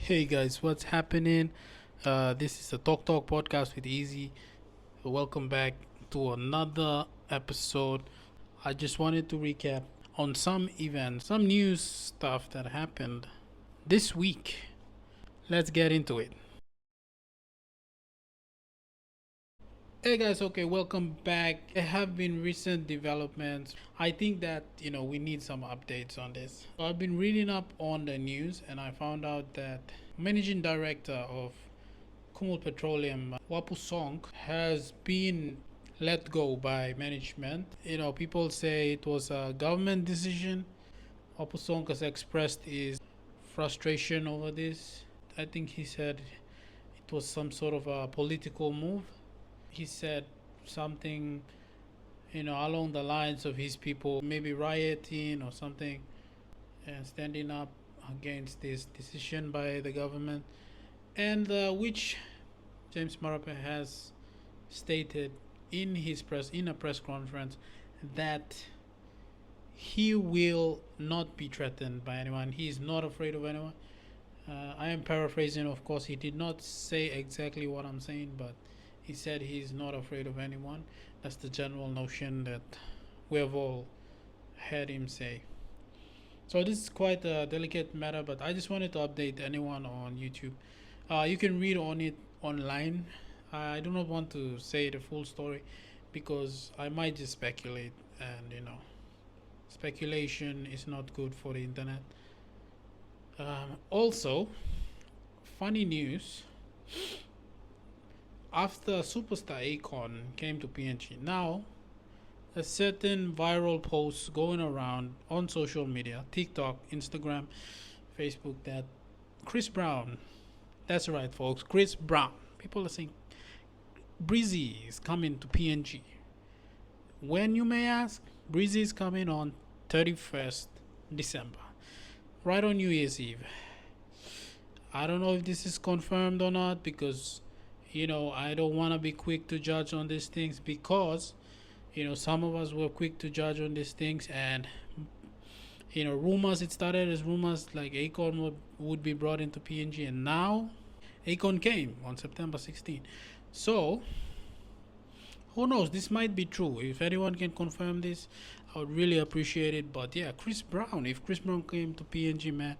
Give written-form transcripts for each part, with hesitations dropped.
Hey guys, what's happening? This is the Talk podcast with Easy. Welcome back to another episode. I just wanted to recap on some events, some news stuff that happened this week. Let's get into it. Hey guys, okay, welcome back. There have been recent developments. I think that we need some updates on this. So I've been reading up on the news and I found out that managing director of Kumul Petroleum, Wapu Song, has been let go by management. People say it was a government decision. Wapu Song has expressed his frustration over this. I think he said it was some sort of a political move. He said something, along the lines of his people maybe rioting or something and standing up against this decision by the government, and which James Marape has stated in a press conference that he will not be threatened by anyone. He is not afraid of anyone. I am paraphrasing, of course. He did not say exactly what I'm saying, but he said he's not afraid of anyone. That's the general notion that we have all heard him say. So this is quite a delicate matter, but I just wanted to update anyone on YouTube. You can read on it online. I do not want to say the full story because I might just speculate, and speculation is not good for the internet. Also, funny news: after superstar Akon came to PNG, now a certain viral post going around on social media, TikTok, Instagram, Facebook, that Chris Brown, that's right, folks, Chris Brown. People are saying Breezy is coming to PNG. When, you may ask? Breezy is coming on 31st December, right on New Year's Eve. I don't know if this is confirmed or not because, I don't want to be quick to judge on these things because, some of us were quick to judge on these things, and rumors, it started as rumors like Akon would be brought into PNG, and now Akon came on September 16th. So who knows, this might be true. If anyone can confirm this, I would really appreciate it. But yeah, Chris Brown, if Chris Brown came to PNG, man,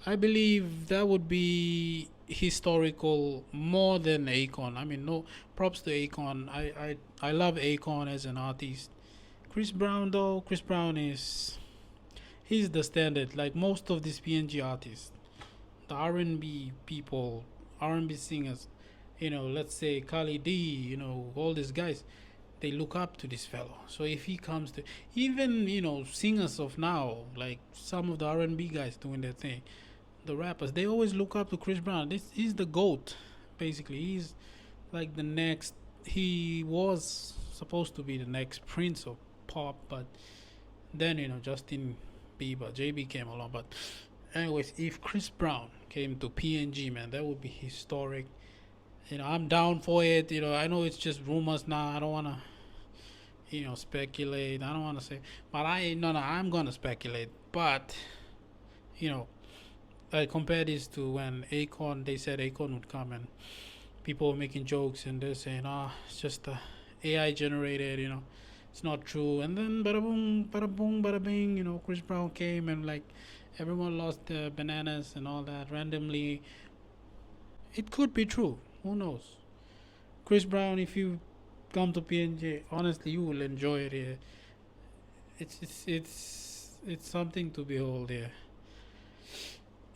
I believe that would be historical more than Akon. I mean, no props to Akon. I love Akon as an artist. Chris Brown, though, Chris Brown is, he's the standard. Like most of these PNG artists, the R&B people, R&B singers, let's say Kali D, all these guys, they look up to this fellow. So if he comes to, even singers of now, like some of the R&B guys doing their thing, the rappers, they always look up to Chris Brown. He's the GOAT, basically. He's like the next. He was supposed to be the next Prince of pop, but then Justin Bieber, JB came along. But anyways, if Chris Brown came to PNG, man, that would be historic. I'm down for it. I know it's just rumors now. I don't wanna speculate. I don't wanna say, but I'm gonna speculate. But you know, I compare this to when they said Akon would come, and people were making jokes and they're saying, it's just AI generated, it's not true. And then bada boom, bada bing, Chris Brown came and like everyone lost their bananas and all that randomly. It could be true. Who knows? Chris Brown, if you come to PNG, honestly, you will enjoy it here. It's something to behold here.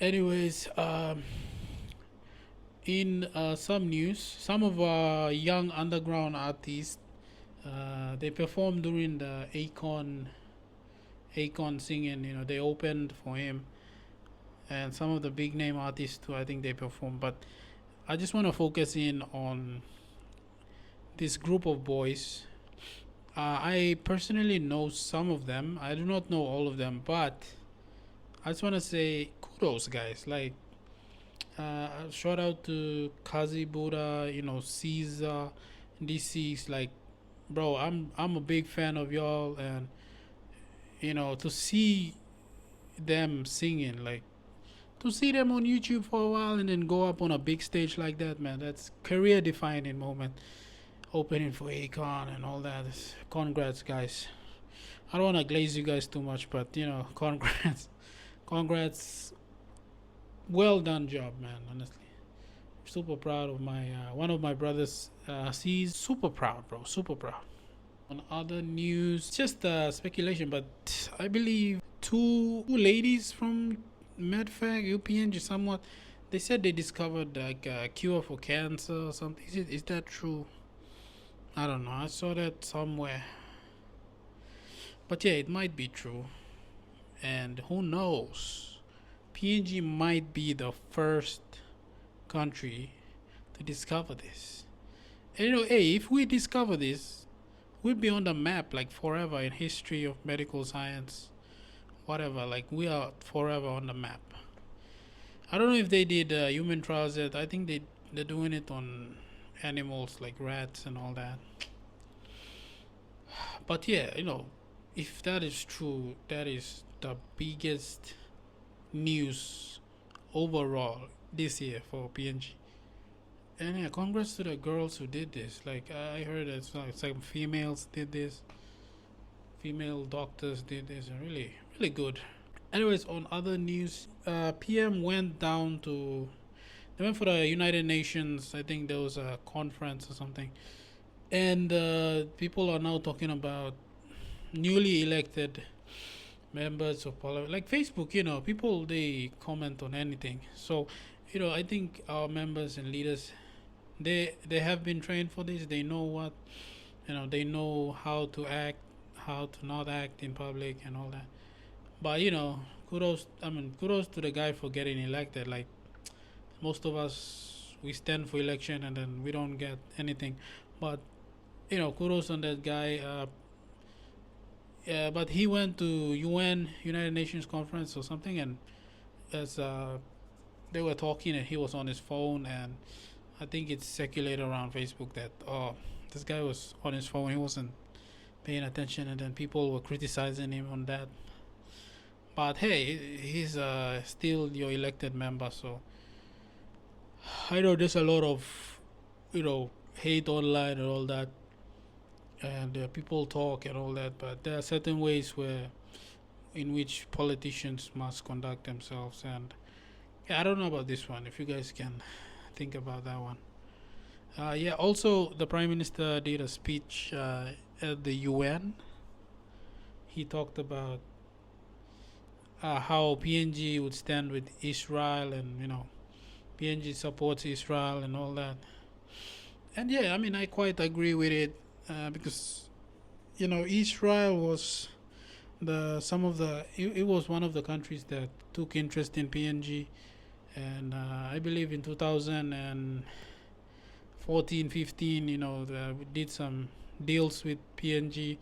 Anyways, in some news, some of our young underground artists, they performed during the Akon singing. They opened for him, and some of the big name artists too. I think they performed, but I just want to focus in on this group of boys. I personally know some of them. I do not know all of them, but I just want to say kudos, guys. Like, shout out to Kazi Buddha, Caesar, DC's. Like, bro, I'm a big fan of y'all, and to see them singing, like, to see them on YouTube for a while and then go up on a big stage like that, man, that's career defining moment. Opening for Akon and all that. Congrats, guys. I don't want to glaze you guys too much, but congrats, congrats. Well done job, man. Honestly, super proud of my one of my brothers. He's super proud, bro. Super proud. On other news, just speculation, but I believe two ladies from MedFag, UPNG, somewhat. They said they discovered like a cure for cancer or something. Is that true? I don't know. I saw that somewhere. But yeah, it might be true. And who knows? PNG might be the first country to discover this. And hey, if we discover this, we'll be on the map like forever in history of medical science. Whatever, like we are forever on the map. I don't know if they did human trials yet. I think they're doing it on animals like rats and all that. But yeah, if that is true, that is the biggest news overall this year for PNG. And yeah, congrats to the girls who did this. Like I heard it's like some females did this, female doctors did this, and really, really good. Anyways, on other news, PM went down to. They went for the United Nations. I think there was a conference or something, and people are now talking about newly elected members of parliament. Like Facebook, people they comment on anything. So, I think our members and leaders, they have been trained for this. They know what, they know how to act, how to not act in public, and all that. But kudos. I mean, kudos to the guy for getting elected. Like most of us, we stand for election and then we don't get anything. But kudos on that guy. But he went to United Nations conference or something, and as they were talking, and he was on his phone, and I think it's circulated around Facebook that this guy was on his phone, he wasn't paying attention, and then people were criticizing him on that. But hey, he's still your elected member, so I know there's a lot of hate online and all that, and people talk and all that, but there are certain ways in which politicians must conduct themselves. And yeah, I don't know about this one, if you guys can think about that one. Yeah, also the prime minister did a speech at the UN. He talked about how PNG would stand with Israel, and PNG supports Israel and all that. And yeah, I mean, I quite agree with it, because Israel was it was one of the countries that took interest in PNG, and I believe in 2014, 15, we did some deals with PNG.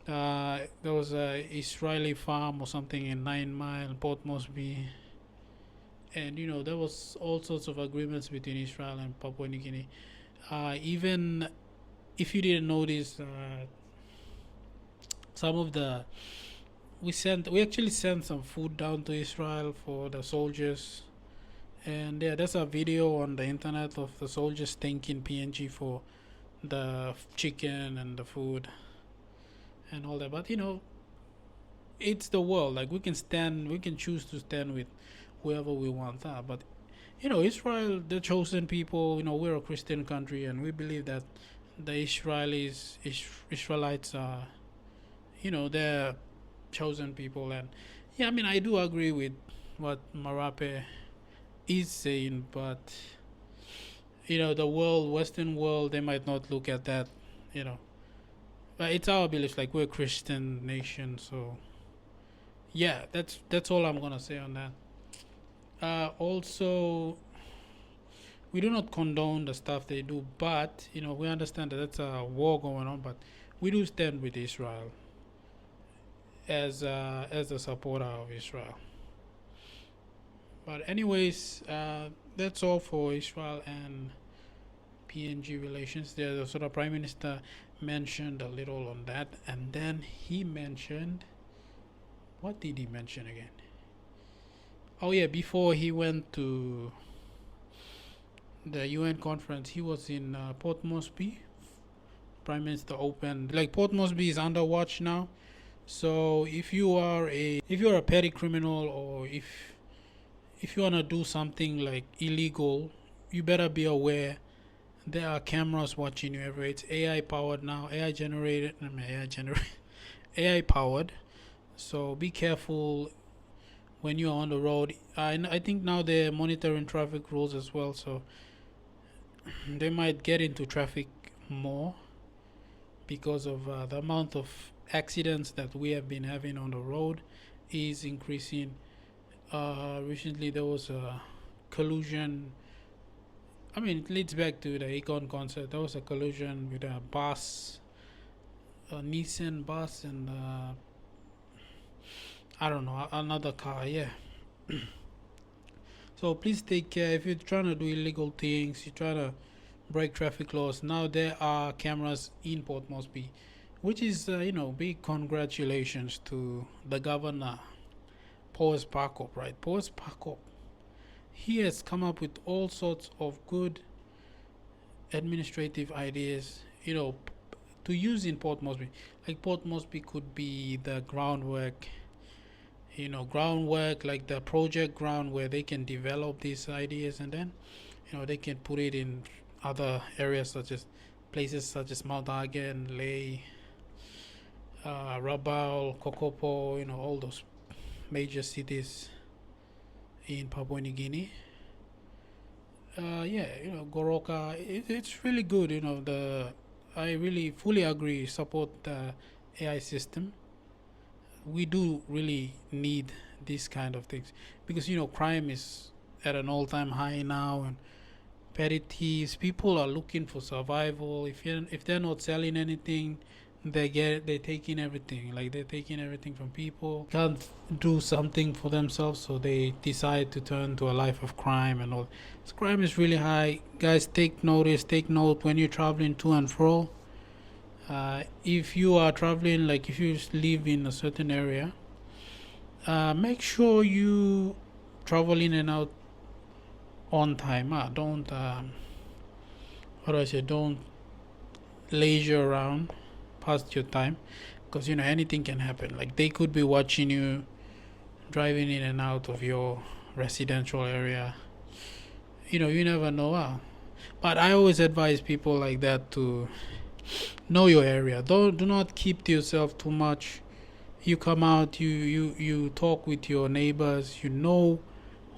There was a Israeli farm or something in 9 Mile, Port Moresby, and there was all sorts of agreements between Israel and Papua New Guinea. Even if you didn't notice, some of the we actually sent some food down to Israel for the soldiers, and yeah, there's a video on the internet of the soldiers thanking PNG for the chicken and the food and all that. But it's the world. Like we can choose to stand with whoever we want. But Israel, the chosen people. We're a Christian country, and we believe that the Israelites are, they're chosen people. And yeah, I mean, I do agree with what Marape is saying, but the Western world, they might not look at that, but it's our belief. Like we're a Christian nation, so yeah, that's all I'm gonna say on that. Also, we do not condone the stuff they do, but we understand that that's a war going on. But we do stand with Israel as a supporter of Israel. But anyways, that's all for Israel and PNG relations. The sort of prime minister mentioned a little on that, and then he mentioned, what did he mention again? Oh yeah, before he went to the UN conference, he was in Port Moresby. Prime Minister opened, like, Port Moresby is under watch now. So if you're a petty criminal, or if you wanna do something like illegal, you better be aware there are cameras watching you everywhere. It's AI powered now, AI generated. I mean, AI generated, AI powered. So be careful when you are on the road. I think now they're monitoring traffic rules as well, so they might get into traffic more because of the amount of accidents that we have been having on the road is increasing. Recently, there was a collision. I mean, it leads back to the Econ concert. There was a collision with a bus, a Nissan bus, and I don't know, another car. Yeah. So please take care if you're trying to do illegal things. You're trying to break traffic laws. Now there are cameras in Port Moresby, which is big congratulations to the governor, Paul Sparkop, right? Paul Sparkop. He has come up with all sorts of good administrative ideas, to use in Port Moresby. Like, Port Moresby could be the groundwork, like the project ground where they can develop these ideas, and then, they can put it in other areas, such as places such as Mount Hagen, Ley, Rabaul, Kokopo, all those major cities in Papua New Guinea. Yeah, Goroka. It's really good. I really fully agree. Support the AI system. We do really need these kind of things, because crime is at an all-time high now, and petty thieves. People are looking for survival. If they're not selling anything, they're taking everything. Like, they're taking everything from people. Can't do something for themselves, so they decide to turn to a life of crime and all. This crime is really high. Guys, take note when you're traveling to and fro. If you are traveling, like if you live in a certain area, make sure you travel in and out on time. Don't how do I say? Don't leisure around past your time, because anything can happen. Like, they could be watching you driving in and out of your residential area. You never know. But I always advise people like that to know your area. Do not keep to yourself too much. You come out, you talk with your neighbors. You know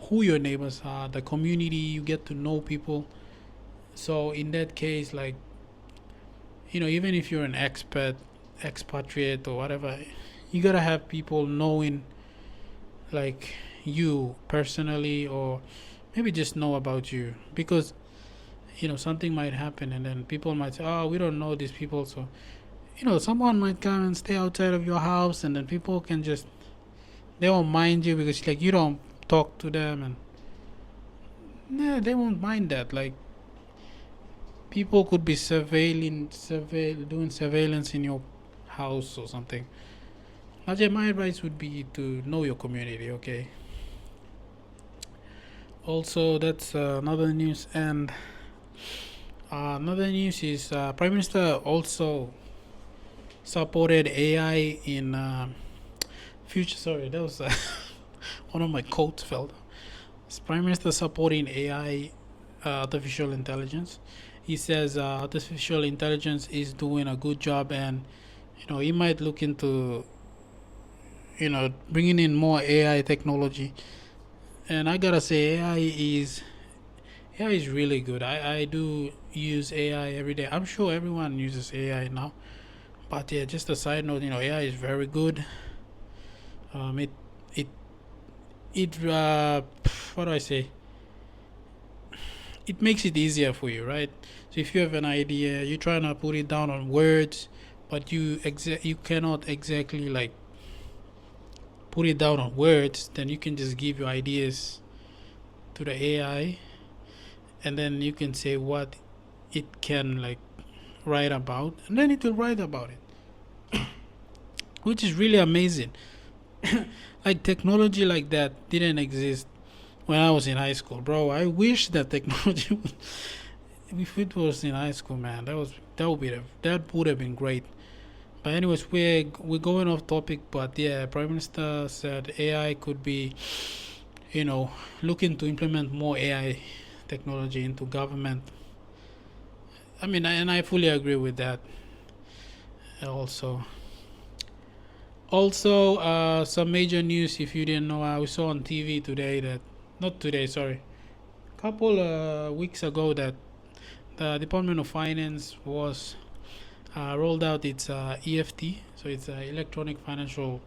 who your neighbors are, the community. You get to know people. So in that case, like, even if you're an expatriate or whatever, you gotta have people knowing, like, you personally, or maybe just know about you, because something might happen, and then people might say, oh, we don't know these people. So someone might come and stay outside of your house, and then people can just, they won't mind you, because like you don't talk to them, and yeah, they won't mind that. Like, people could be doing surveillance in your house or something. Ajay, my advice would be to know your community, okay? Also, that's another news. And another news is Prime Minister also supported AI in future. Sorry, that was one of my quotes fell. Prime Minister supporting AI, artificial intelligence. He says artificial intelligence is doing a good job, and he might look into bringing in more AI technology. And I gotta say, AI is really good. I do use AI every day. I'm sure everyone uses AI now, but yeah, just a side note, AI is very good. It it it what do I say? It makes it easier for you, right? So if you have an idea, you're trying to put it down on words, but you cannot exactly, like, put it down on words. Then you can just give your ideas to the AI, and then you can say what it can, like, write about, and then it will write about it, which is really amazing. like technology like that didn't exist when I was in high school, bro. I wish that technology would, if it was in high school, man, that would have been great. But anyways, we're going off topic, but yeah, Prime Minister said AI could be, looking to implement more AI technology into government. I mean, and I fully agree with that. Also, some major news. If you didn't know, we saw on TV today that, not today, sorry, couple weeks ago, that the Department of Finance was rolled out its EFT, so it's electronic financial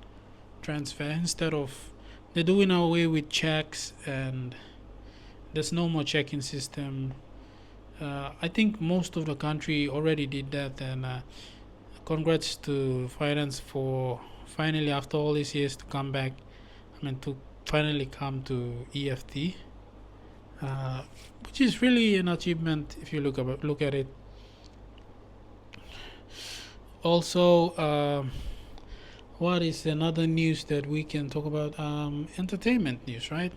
transfer. Instead of, they're doing away with checks, and there's no more checking system. I think most of the country already did that, and congrats to finance for finally, after all these years, to come back. I mean, to finally come to EFT, uh, which is really an achievement if you look at it. Also, what is another news that we can talk about? Entertainment news, right?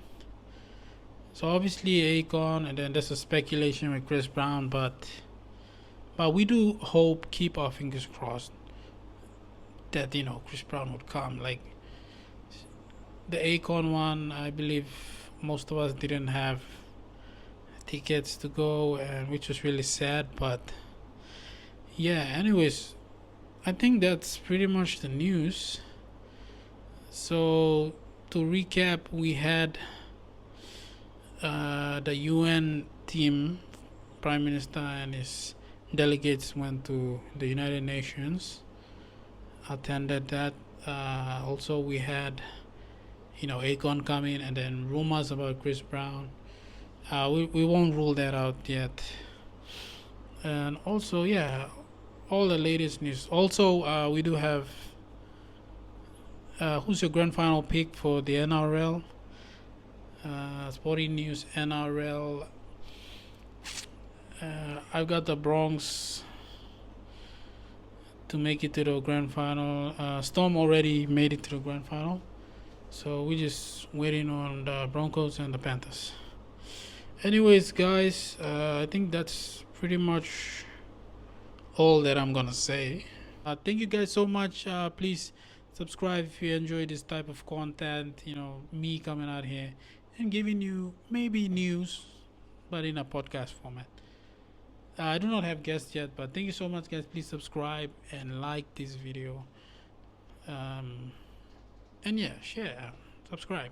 So obviously Akon, and then there's a speculation with Chris Brown, but we do hope, keep our fingers crossed, that Chris Brown would come. Like the Akon one, I believe most of us didn't have tickets to go, and which was really sad. But yeah, anyways, I think that's pretty much the news. So to recap, we had the UN team, Prime Minister and his delegates went to the United Nations, attended that. Also, we had Akon coming, and then rumors about Chris Brown. We won't rule that out yet. And also, yeah, all the latest news. Also, we do have who's your grand final pick for the NRL? Sporting news NRL. I've got the Bronx to make it to the grand final. Storm already made it to the grand final, so we're just waiting on the Broncos and the Panthers. Anyways, guys, I think that's pretty much all that I'm gonna say. Thank you guys so much. Please subscribe if you enjoy this type of content. Me coming out here and giving you maybe news, but in a podcast format. I do not have guests yet, but thank you so much, guys. Please subscribe and like this video. And yeah, share, subscribe.